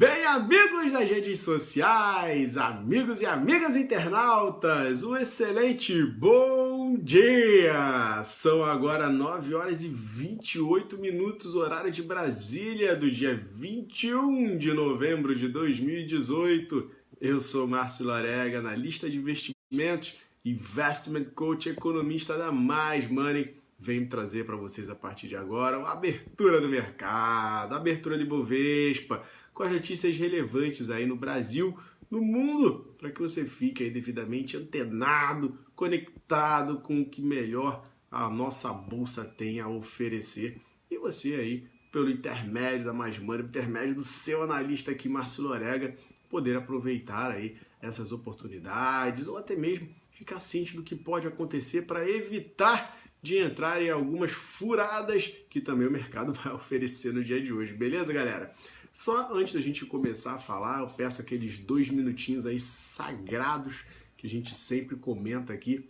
Bem, amigos das redes sociais, amigos e amigas internautas, um excelente bom dia! São agora 9 horas e 28 minutos, horário de Brasília, do dia 21 de novembro de 2018. Eu sou Márcio Lorega, analista de investimentos, investment coach, economista da Mais Money. Venho trazer para vocês a partir de agora a abertura do mercado, a abertura de Bovespa, com as notícias relevantes aí no Brasil, no mundo, para que você fique aí devidamente antenado, conectado com o que melhor a nossa bolsa tem a oferecer. E você aí, pelo intermédio da Mais Money, pelo intermédio do seu analista aqui, Márcio Lorega, poder aproveitar aí essas oportunidades ou até mesmo ficar ciente do que pode acontecer para evitar de entrar em algumas furadas que também o mercado vai oferecer no dia de hoje. Beleza, galera? Só antes da gente começar a falar, eu peço aqueles 2 minutinhos aí sagrados que a gente sempre comenta aqui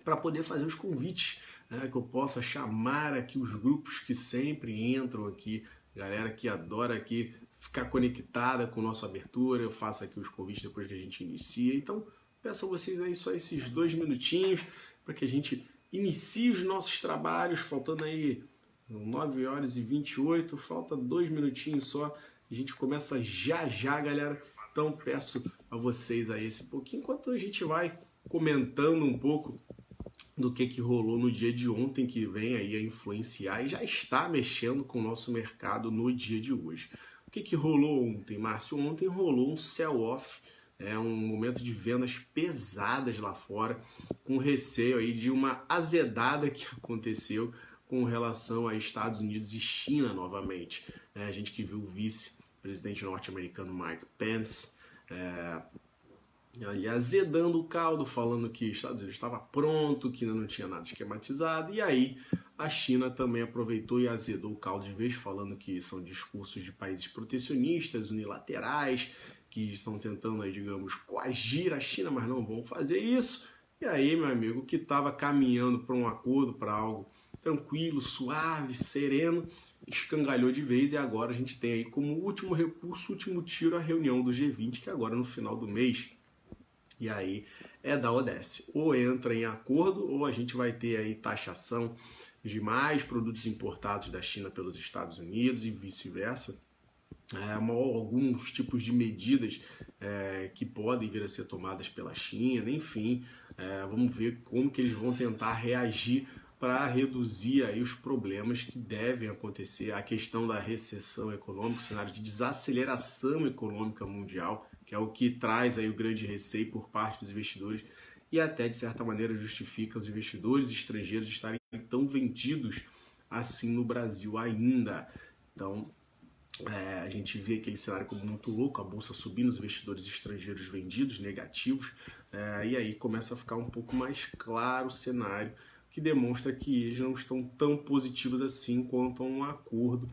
para poder fazer os convites, né, que eu possa chamar aqui os grupos que sempre entram aqui, galera que adora aqui ficar conectada com a nossa abertura. Eu faço aqui os convites depois que a gente inicia. Então, peço a vocês aí só esses 2 minutinhos para que a gente inicie os nossos trabalhos, faltando aí 9 horas e 28, falta 2 minutinhos só, a gente começa já, galera. Então peço a vocês aí esse pouquinho, enquanto a gente vai comentando um pouco do que rolou no dia de ontem, que vem aí a influenciar e já está mexendo com o nosso mercado no dia de hoje. O que rolou ontem, Márcio? Ontem rolou um sell-off, um momento de vendas pesadas lá fora, com receio aí de uma azedada que aconteceu com relação a Estados Unidos e China novamente. A gente que viu o vice-presidente norte-americano Mike Pence ali azedando o caldo, falando que Estados Unidos estava pronto, que ainda não tinha nada esquematizado, e aí a China também aproveitou e azedou o caldo de vez, falando que são discursos de países protecionistas, unilaterais, que estão tentando aí, digamos, coagir a China, mas não vão fazer isso. E aí, meu amigo, que estava caminhando para um acordo, para algo tranquilo, suave, sereno, escangalhou de vez, e agora a gente tem aí como último recurso, último tiro, a reunião do G20, que agora no final do mês, e aí é da ou desce. Ou entra em acordo, ou a gente vai ter aí taxação de mais produtos importados da China pelos Estados Unidos e vice-versa. Alguns tipos de medidas que podem vir a ser tomadas pela China, enfim, vamos ver como que eles vão tentar reagir para reduzir aí os problemas que devem acontecer, a questão da recessão econômica, o cenário de desaceleração econômica mundial, que é o que traz aí o grande receio por parte dos investidores e até, de certa maneira, justifica os investidores estrangeiros estarem tão vendidos assim no Brasil ainda. Então, a gente vê aquele cenário como muito louco, a bolsa subindo, os investidores estrangeiros vendidos, negativos, e aí começa a ficar um pouco mais claro o cenário, que demonstra que eles não estão tão positivos assim quanto a um acordo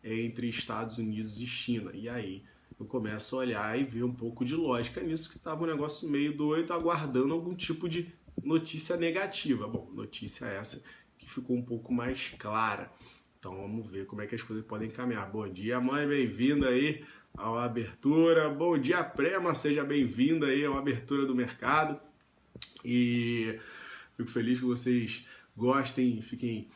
entre Estados Unidos e China. E aí eu começo a olhar e ver um pouco de lógica nisso, que estava um negócio meio doido, aguardando algum tipo de notícia negativa. Bom, notícia essa que ficou um pouco mais clara. Então vamos ver como é que as coisas podem caminhar. Bom dia, mãe, bem-vinda aí à abertura. Bom dia, Prema, seja bem-vinda aí à abertura do mercado. E fico feliz que vocês gostem e fiquem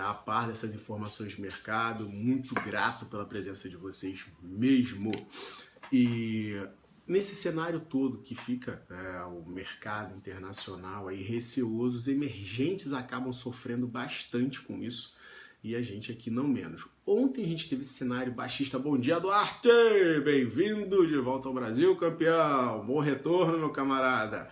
a par dessas informações de mercado. Muito grato pela presença de vocês mesmo. E nesse cenário todo que fica o mercado internacional aí receoso, os emergentes acabam sofrendo bastante com isso. E a gente aqui não menos. Ontem a gente teve esse cenário baixista. Bom dia, Duarte! Bem-vindo de volta ao Brasil, campeão! Bom retorno, meu camarada!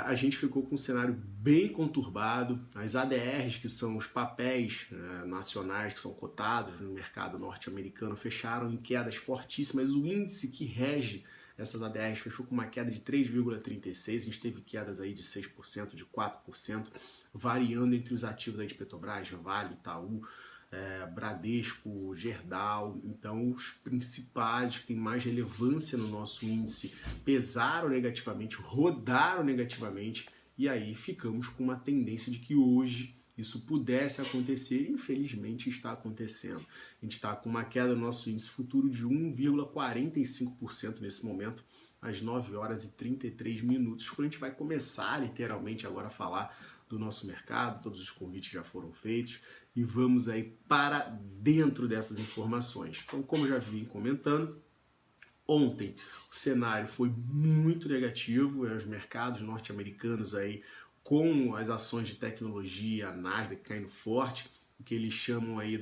A gente ficou com um cenário bem conturbado. As ADRs, que são os papéis nacionais que são cotados no mercado norte-americano, fecharam em quedas fortíssimas. O índice que rege essas ADRs fechou com uma queda de 3,36%. A gente teve quedas aí de 6%, de 4%, variando entre os ativos aí de Petrobras, Vale, Itaú, Bradesco, Gerdau. Então, os principais que têm mais relevância no nosso índice pesaram negativamente, rodaram negativamente, e aí ficamos com uma tendência de que hoje isso pudesse acontecer, infelizmente está acontecendo. A gente está com uma queda no nosso índice futuro de 1,45% nesse momento, às 9 horas e 33 minutos, quando a gente vai começar literalmente agora a falar do nosso mercado, todos os convites já foram feitos e vamos aí para dentro dessas informações. Então, como já vim comentando, ontem o cenário foi muito negativo, os mercados norte-americanos aí com as ações de tecnologia, a Nasdaq caindo forte, o que eles chamam aí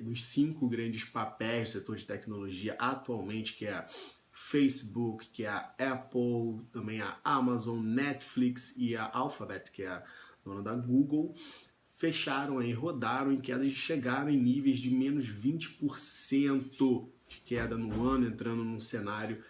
dos 5 grandes papéis do setor de tecnologia atualmente, que é a Facebook, que é a Apple, também a Amazon, Netflix e a Alphabet, que é a dona da Google, fecharam aí, rodaram em quedas e chegaram em níveis de menos 20% de queda no ano, entrando num cenário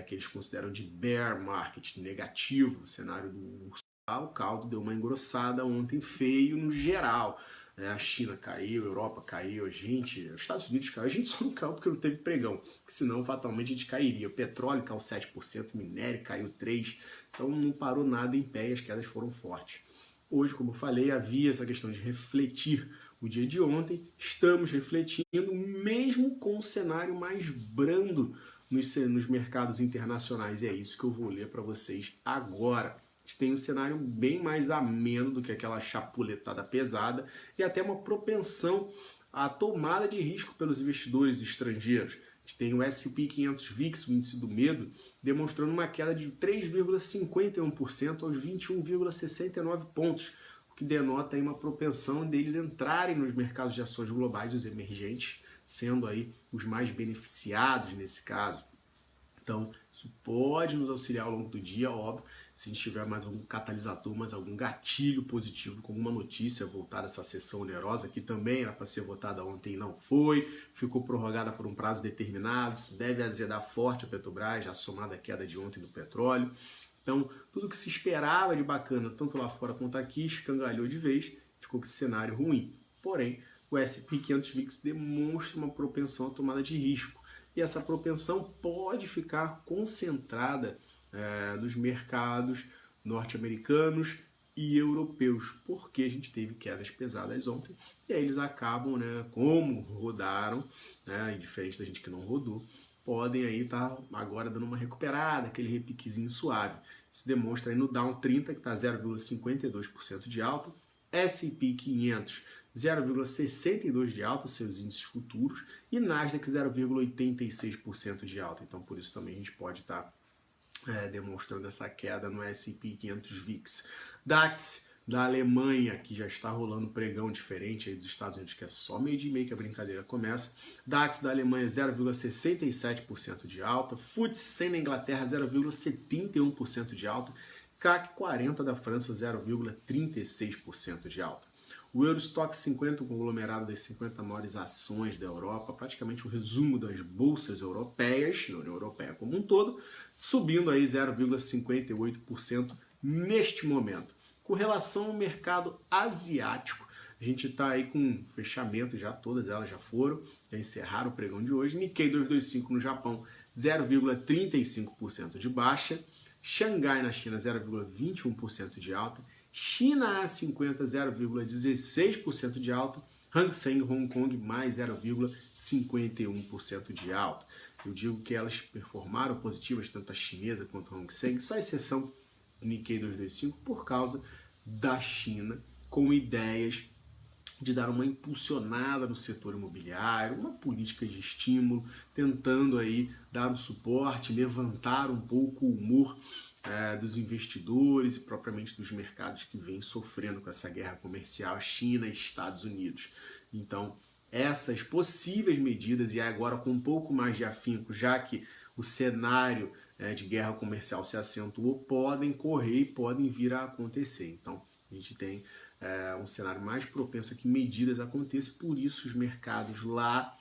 que eles consideram de bear market, negativo, cenário do urso. O caldo deu uma engrossada ontem feio no geral. A China caiu, a Europa caiu, os Estados Unidos caiu. A gente só não caiu porque não teve pregão, porque senão fatalmente a gente cairia. O petróleo caiu 7%, o minério caiu 3%, então não parou nada em pé e as quedas foram fortes. Hoje, como eu falei, havia essa questão de refletir o dia de ontem. Estamos refletindo, mesmo com o cenário mais brando nos mercados internacionais. E é isso que eu vou ler para vocês agora. A gente tem um cenário bem mais ameno do que aquela chapuletada pesada e até uma propensão à tomada de risco pelos investidores estrangeiros. A gente tem o S&P 500 VIX, o índice do medo, demonstrando uma queda de 3,51% aos 21,69 pontos, o que denota aí uma propensão deles entrarem nos mercados de ações globais, os emergentes, sendo aí os mais beneficiados nesse caso. Então, isso pode nos auxiliar ao longo do dia, óbvio, se a gente tiver mais algum catalisador, mais algum gatilho positivo, como uma notícia voltada a essa sessão onerosa, que também era para ser votada ontem e não foi, ficou prorrogada por um prazo determinado, isso deve azedar forte a Petrobras, já somada à queda de ontem do petróleo. Então, tudo que se esperava de bacana, tanto lá fora quanto aqui, escangalhou de vez, ficou com esse cenário ruim. Porém, o S&P 500 VIX demonstra uma propensão à tomada de risco. E essa propensão pode ficar concentrada nos mercados norte-americanos e europeus, porque a gente teve quedas pesadas ontem, e aí eles acabam, como rodaram, diferente da gente que não rodou, podem aí estar agora dando uma recuperada, aquele repiquezinho suave. Isso demonstra aí no Dow 30, que está 0,52% de alta, S&P 500 0,62% de alta, seus índices futuros, e Nasdaq 0,86% de alta. Então, por isso também a gente pode estar demonstrando essa queda no S&P 500 VIX. DAX da Alemanha, que já está rolando pregão diferente aí dos Estados Unidos, que é só meio de meio que a brincadeira começa. DAX da Alemanha 0,67% de alta. FTSE na Inglaterra 0,71% de alta. CAC 40 da França 0,36% de alta. O Eurostoxx 50, o conglomerado das 50 maiores ações da Europa, praticamente o resumo das bolsas europeias, da União Europeia como um todo, subindo aí 0,58% neste momento. Com relação ao mercado asiático, a gente está aí com fechamento, já todas elas já foram, já encerraram o pregão de hoje. Nikkei 225 no Japão, 0,35% de baixa. Xangai na China, 0,21% de alta. China A50, 0,16% de alta. Hang Seng Hong Kong, mais 0,51% de alta. Eu digo que elas performaram positivas, tanto a chinesa quanto a Hang Seng, só exceção do Nikkei 225, por causa da China, com ideias de dar uma impulsionada no setor imobiliário, uma política de estímulo, tentando aí dar um suporte, levantar um pouco o humor dos investidores e propriamente dos mercados que vêm sofrendo com essa guerra comercial China e Estados Unidos. Então, essas possíveis medidas, e agora com um pouco mais de afinco, já que o cenário de guerra comercial se acentuou, podem correr e podem vir a acontecer. Então, a gente tem um cenário mais propenso a que medidas aconteçam, por isso os mercados lá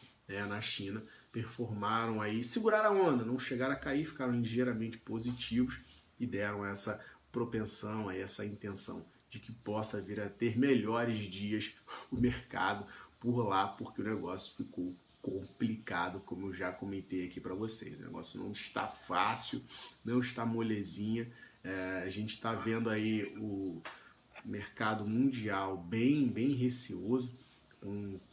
na China performaram aí, seguraram a onda, não chegaram a cair, ficaram ligeiramente positivos e deram essa propensão, aí, essa intenção de que possa vir a ter melhores dias o mercado por lá, porque o negócio ficou complicado, como eu já comentei aqui para vocês. O negócio não está fácil, não está molezinha. A gente está vendo aí mercado mundial bem receoso,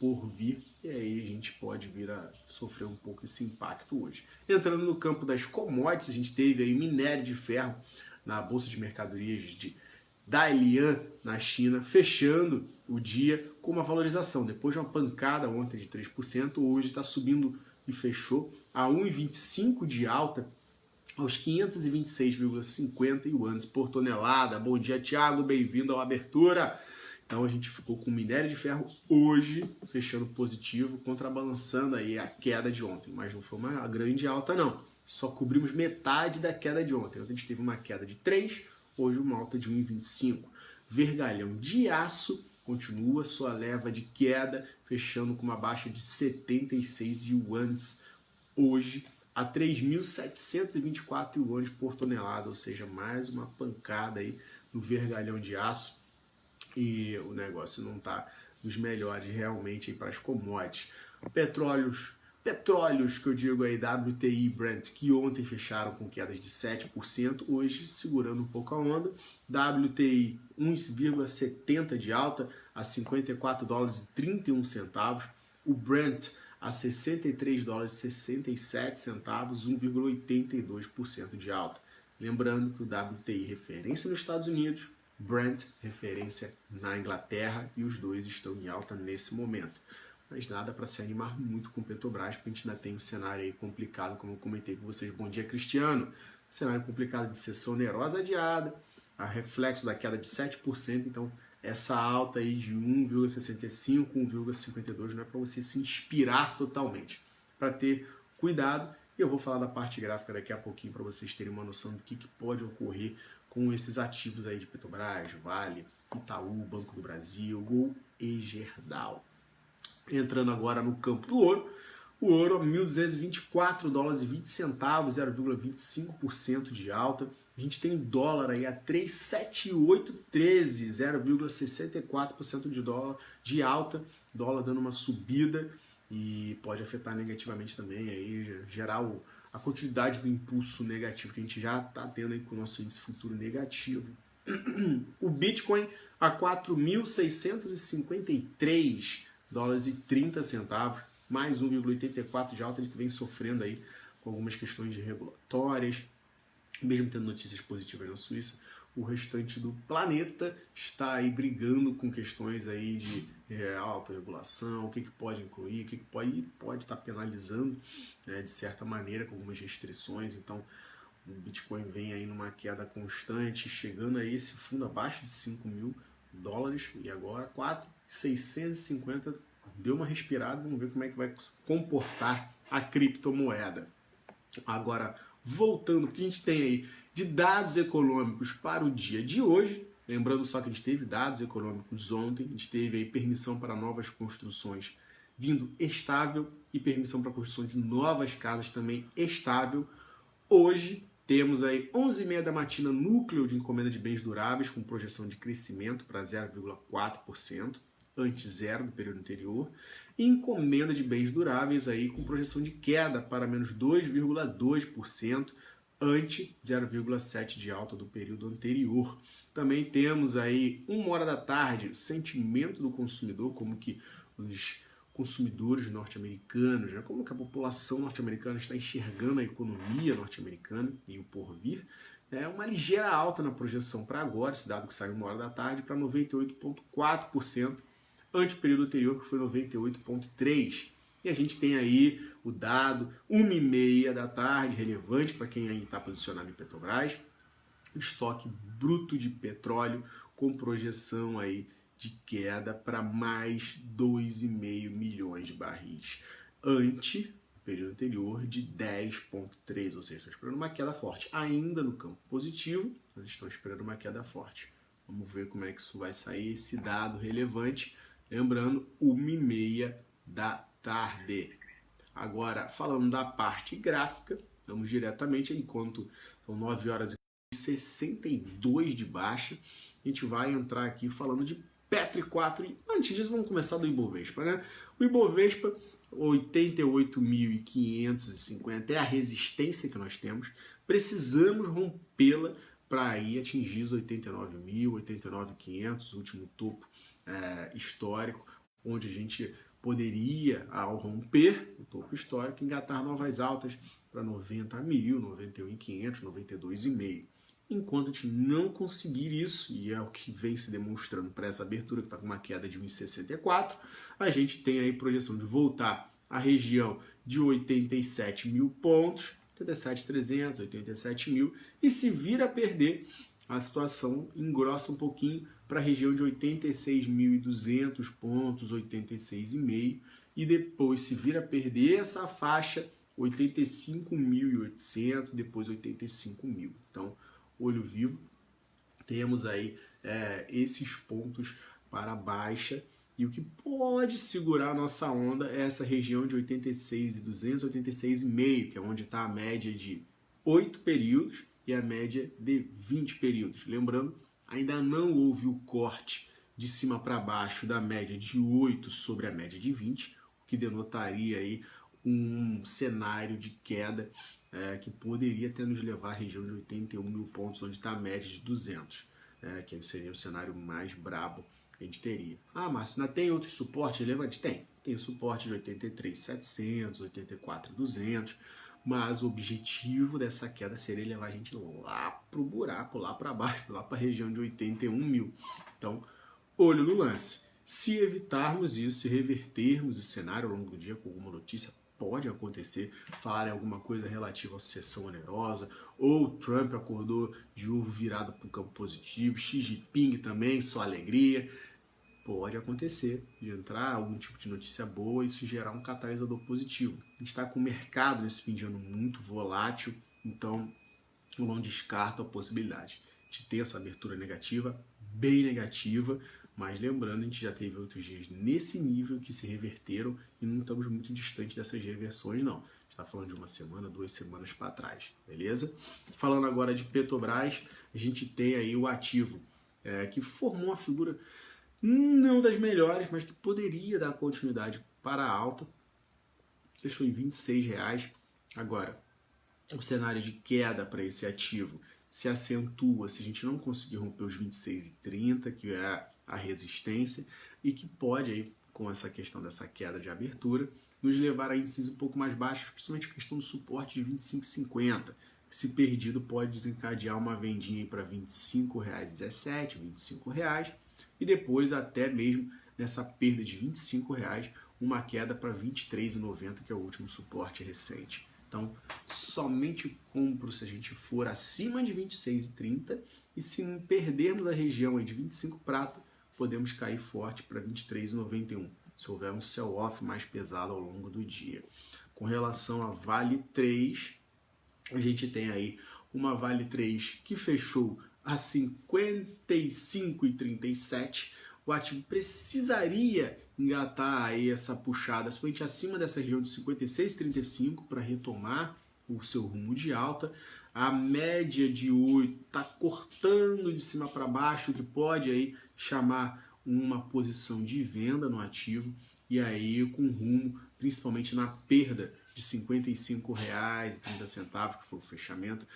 por vir, e aí a gente pode vir a sofrer um pouco esse impacto hoje. Entrando no campo das commodities, a gente teve aí minério de ferro na Bolsa de Mercadorias de Dalian, na China, fechando o dia com uma valorização. Depois de uma pancada ontem de 3%, hoje está subindo e fechou a 1,25 de alta, aos 526,50 yuans por tonelada. Bom dia, Thiago, bem-vindo ao Abertura. Então a gente ficou com minério de ferro hoje, fechando positivo, contrabalançando aí a queda de ontem. Mas não foi uma grande alta não, só cobrimos metade da queda de ontem. Ontem a gente teve uma queda de 3, hoje uma alta de 1,25. Vergalhão de aço continua sua leva de queda, fechando com uma baixa de 76 yuans hoje, a 3.724 yuans por tonelada, ou seja, mais uma pancada aí no vergalhão de aço. E o negócio não está dos melhores realmente para as commodities. Petróleos que eu digo aí, WTI e Brent, que ontem fecharam com quedas de 7%, hoje segurando um pouco a onda. WTI 1,70 de alta a 54 dólares e 31 centavos. O Brent a 63 dólares e 67 centavos, 1,82% de alta. Lembrando que o WTI referência nos Estados Unidos, Brent, referência na Inglaterra, e os dois estão em alta nesse momento. Mas nada para se animar muito com Petrobras, porque a gente ainda tem um cenário aí complicado, como eu comentei com vocês. Bom dia, Cristiano. Cenário complicado de sessão onerosa adiada, a reflexo da queda de 7%, então essa alta aí de 1,65, 1,52 não é para você se inspirar totalmente. Para ter cuidado, e eu vou falar da parte gráfica daqui a pouquinho para vocês terem uma noção do que pode ocorrer com esses ativos aí de Petrobras, Vale, Itaú, Banco do Brasil, Gol e Gerdau. Entrando agora no campo do ouro, o ouro a 1.224 dólares e 20 centavos, 0,25% de alta. A gente tem dólar aí a 37813, 0,64% de dólar de alta, dólar dando uma subida e pode afetar negativamente também aí, gerar a continuidade do impulso negativo que a gente já está tendo aí com o nosso índice futuro negativo. O Bitcoin a 4.653 dólares e 30 centavos, mais 1,84 de alta, ele que vem sofrendo aí com algumas questões de regulatórias, mesmo tendo notícias positivas na Suíça. O restante do planeta está aí brigando com questões aí de autorregulação, o que pode incluir, o que pode estar penalizando, né, de certa maneira, com algumas restrições. Então, o Bitcoin vem aí numa queda constante, chegando a esse fundo abaixo de 5 mil dólares, e agora 4.650, deu uma respirada, vamos ver como é que vai comportar a criptomoeda. Agora, voltando, o que a gente tem aí de dados econômicos para o dia de hoje, lembrando só que a gente teve dados econômicos ontem, a gente teve aí permissão para novas construções vindo estável e permissão para a construção de novas casas também estável. Hoje temos aí 11h30 da matina núcleo de encomenda de bens duráveis com projeção de crescimento para 0,4%, ante zero do período anterior, e encomenda de bens duráveis aí com projeção de queda para menos 2,2%, ante 0,7% de alta do período anterior. Também temos aí 1h da tarde, sentimento do consumidor, como que os consumidores norte-americanos, né, como que a população norte-americana está enxergando a economia norte-americana e o porvir. É uma ligeira alta na projeção para agora, esse dado que saiu 1h da tarde, para 98,4%, ante o período anterior, que foi 98,3%. E a gente tem aí o dado 1h30 da tarde, relevante para quem aí está posicionado em Petrobras, estoque bruto de petróleo com projeção aí de queda para mais 2,5 milhões de barris, ante o período anterior de 10,3, ou seja, estão esperando uma queda forte. Ainda no campo positivo, mas estão esperando uma queda forte. Vamos ver como é que isso vai sair, esse dado relevante, lembrando, 1h30 da tarde. Agora, falando da parte gráfica, vamos diretamente, enquanto são 9h62 de baixa, a gente vai entrar aqui falando de Petri 4, e antes disso vamos começar do Ibovespa, né? O Ibovespa, 88.550 é a resistência que nós temos, precisamos rompê-la para aí atingir os 89.000, 89.500, o último topo histórico, onde a gente poderia, ao romper o topo histórico, engatar novas altas para 90.000, 91.500, 92.500. Enquanto a gente não conseguir isso, e é o que vem se demonstrando para essa abertura, que está com uma queda de 1,64, a gente tem aí projeção de voltar à região de 87.000 pontos, 87.300, 87.000, e se vir a perder, a situação engrossa um pouquinho para a região de 86.200 pontos, 86,5, e depois se vir a perder essa faixa, 85.800, depois 85.000. Então, olho vivo, temos aí esses pontos para baixa, e o que pode segurar a nossa onda é essa região de 86.200, 86,5, que é onde está a média de 8 períodos e a média de 20 períodos. Lembrando, ainda não houve o corte de cima para baixo da média de 8 sobre a média de 20, o que denotaria aí um cenário de queda que poderia até nos levar à região de 81.000 pontos, onde está a média de 200, que seria o cenário mais brabo que a gente teria. Ah, Márcio, ainda tem outros suportes relevantes? Tem o suporte de 83.700, 84.200, mas o objetivo dessa queda seria levar a gente lá para o buraco, lá para baixo, lá para a região de 81.000. Então, olho no lance. Se evitarmos isso, se revertermos o cenário ao longo do dia com alguma notícia, pode acontecer, falar alguma coisa relativa à sucessão onerosa, ou Trump acordou de ovo virado para o campo positivo, Xi Jinping também, só alegria. Pode acontecer de entrar algum tipo de notícia boa e isso gerar um catalisador positivo. A gente está com o mercado nesse fim de ano muito volátil, então eu não descarto a possibilidade de ter essa abertura negativa, bem negativa, mas lembrando, a gente já teve outros dias nesse nível que se reverteram e não estamos muito distante dessas reversões, não. A gente está falando de uma semana, 2 semanas para trás, beleza? Falando agora de Petrobras, a gente tem aí o ativo que formou uma figura não das melhores, mas que poderia dar continuidade para a alta. Fechou em R$ 26. Agora, o cenário de queda para esse ativo se acentua se a gente não conseguir romper os 26,30, que é a resistência, e que pode, aí, com essa questão dessa queda de abertura, nos levar a índices um pouco mais baixos, principalmente a questão do suporte de 25,50, que se perdido pode desencadear uma vendinha para R$ 25,17, R$ 25, e depois até mesmo nessa perda de R$ 25, uma queda para R$ 23,90, que é o último suporte recente. Então, somente compro se a gente for acima de 26,30 e se perdermos a região aí de 25 prata, podemos cair forte para 23,91, se houver um sell-off mais pesado ao longo do dia. Com relação a Vale 3, a gente tem aí uma Vale 3 que fechou a 55,37. O ativo precisaria engatar aí essa puxada, somente acima dessa região de 56,35 para retomar o seu rumo de alta. A média de 8 está cortando de cima para baixo, o que pode aí chamar uma posição de venda no ativo, e aí com rumo principalmente na perda de R$ 55,30, que foi o fechamento,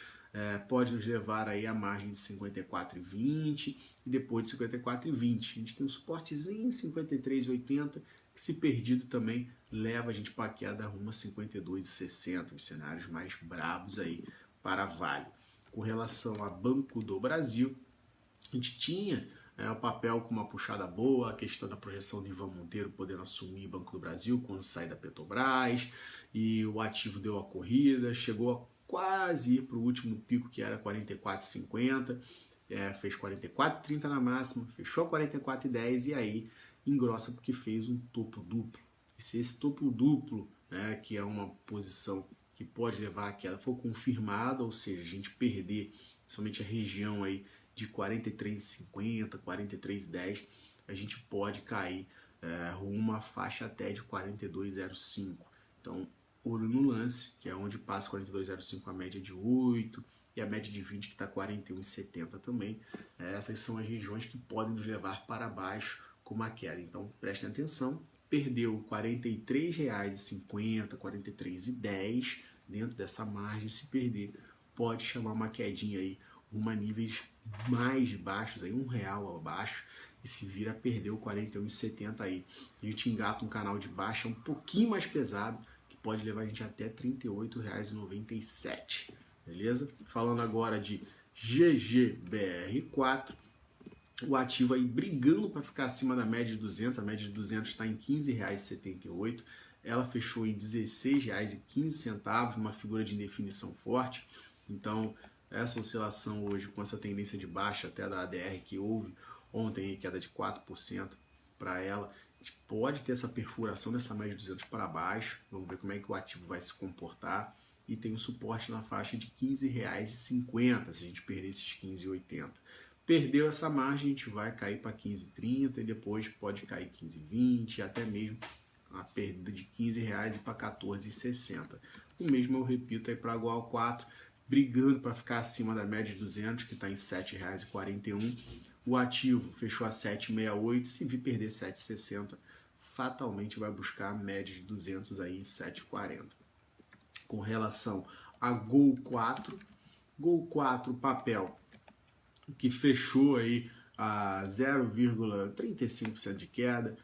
pode nos levar aí a margem de 54,20 e depois de 54,20. A gente tem um suportezinho em 53,80, que se perdido também leva a gente para a queda rumo a 52,60, os cenários mais brabos aí para a Vale. Com relação a Banco do Brasil, a gente tinha o papel com uma puxada boa, a questão da projeção de Ivan Monteiro podendo assumir Banco do Brasil quando sair da Petrobras, e o ativo deu a corrida, chegou a quase ir para o último pico, que era 44,50, fez 44,30 na máxima, fechou 44,10 e aí engrossa porque fez um topo duplo. E se esse topo duplo, que é uma posição que pode levar a queda, for confirmada, ou seja, a gente perder somente a região aí de 43,50, 43,10, a gente pode cair rumo à faixa até de 42,05. Então, olho no lance, que é onde passa 42,05 a média de 8 e a média de 20 que está 41,70 também. Essas são as regiões que podem nos levar para baixo com uma queda. Então, prestem atenção. Perdeu R$ 43,50, R$ 43,10 dentro dessa margem. Se perder, pode chamar uma quedinha aí rumo a níveis mais baixos, aí R$1 abaixo, e se vira a perder o 41,70 aí. A gente engata um canal de baixa um pouquinho mais pesado, que pode levar a gente até R$ 38,97, beleza? Falando agora de GGBR4, o ativo aí brigando para ficar acima da média de 200, a média de 200 está em R$ 15,78, ela fechou em R$ 16,15, uma figura de indefinição forte. Então, essa oscilação hoje, com essa tendência de baixa até da ADR que houve ontem, queda de 4% para ela, a gente pode ter essa perfuração dessa média de 200 para baixo. Vamos ver como é que o ativo vai se comportar. E tem um suporte na faixa de R$ 15,50, se a gente perder esses R$ 15,80. Perdeu essa margem, a gente vai cair para R$ 15,30 e depois pode cair R$ 15,20, até mesmo a perda de R$ 15 e para R$ 14,60. O mesmo eu repito aí para a Goal 4, brigando para ficar acima da média de 200, que está em R$ 7,41. O ativo fechou a 7,68, se vir perder 7,60, fatalmente vai buscar a média de 200 aí em 7,40. Com relação a Gol 4, papel que fechou aí a 0,35% de queda,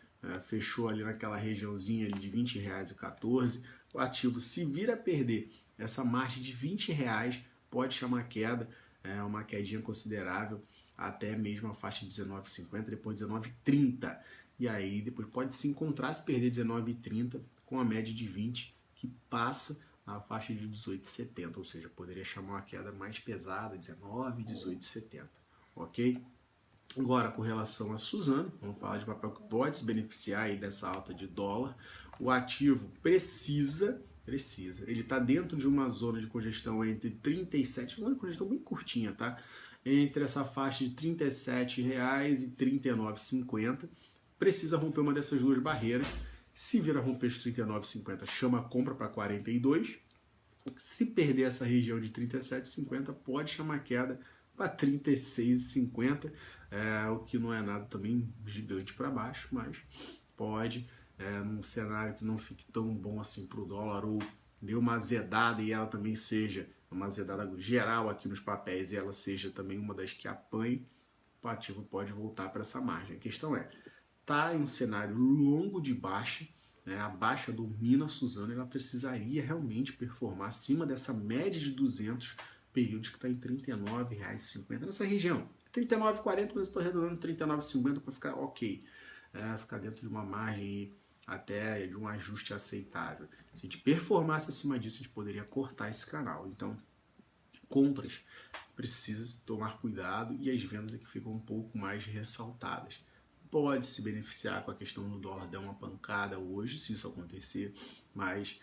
fechou ali naquela regiãozinha ali de R$ 20,14. O ativo, se vir a perder essa margem de R$ 20, pode chamar queda, uma quedinha considerável, até mesmo a faixa de 19,50, depois 19,30. E aí depois pode se encontrar, se perder 19,30 com a média de 20, que passa na faixa de 18,70, ou seja, poderia chamar uma queda mais pesada, 19, 18,70, ok? Agora, com relação a Suzano, vamos falar de papel que pode se beneficiar aí dessa alta de dólar. O ativo precisa, ele está dentro de uma zona de congestão entre 37, zona de congestão bem curtinha, tá? Entre essa faixa de R$ 37,00 e R$ 39,50, precisa romper uma dessas duas barreiras. Se vir a romper os R$ 39,50, chama a compra para 42. Se perder essa região de R$ 37,50, pode chamar queda para R$ 36,50, o que não é nada também gigante para baixo, mas pode, num cenário que não fique tão bom assim para o dólar, ou deu uma azedada e ela também seja uma azedada geral aqui nos papéis e ela seja também uma das que apanhe, o ativo pode voltar para essa margem. A questão está em um cenário longo de baixa, a baixa domina a Suzano, ela precisaria realmente performar acima dessa média de 200 períodos que está em R$ 39,50 nessa região. R$ 39,40, mas eu estou arredondando R$ 39,50 para ficar ok, ficar dentro de uma margem até de um ajuste aceitável. Se a gente performasse acima disso, a gente poderia cortar esse canal. Então, compras precisa tomar cuidado e as vendas é que ficam um pouco mais ressaltadas. Pode se beneficiar com a questão do dólar dar uma pancada hoje, se isso acontecer, mas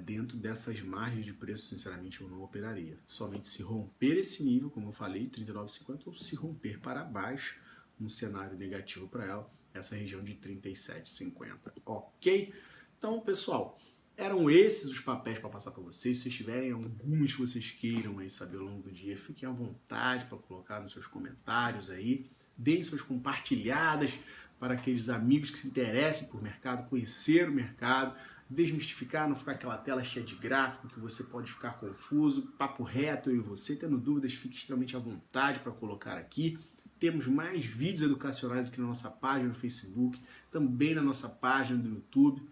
dentro dessas margens de preço, sinceramente, eu não operaria. Somente se romper esse nível, como eu falei, 39,50, ou se romper para baixo, um cenário negativo para ela, essa região de 37,50, ok? Então, pessoal, eram esses os papéis para passar para vocês. Se tiverem alguns que vocês queiram aí saber ao longo do dia, fiquem à vontade para colocar nos seus comentários aí. Deem suas compartilhadas para aqueles amigos que se interessem por mercado, conhecer o mercado, desmistificar, não ficar aquela tela cheia de gráfico que você pode ficar confuso, papo reto eu e você. Tendo dúvidas, fique extremamente à vontade para colocar aqui. Temos mais vídeos educacionais aqui na nossa página no Facebook, também na nossa página do YouTube.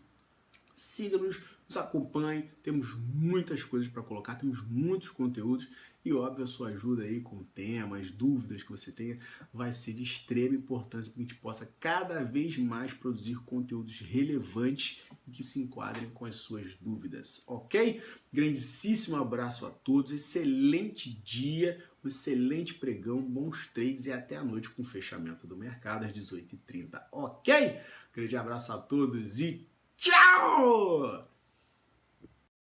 Siga-nos, nos acompanhe, temos muitas coisas para colocar, temos muitos conteúdos e, óbvio, a sua ajuda aí com temas, dúvidas que você tenha vai ser de extrema importância para que a gente possa cada vez mais produzir conteúdos relevantes e que se enquadrem com as suas dúvidas, ok? Grandíssimo abraço a todos, excelente dia, um excelente pregão, bons trades e até a noite com o fechamento do mercado às 18h30, ok? Grande abraço a todos e tchau!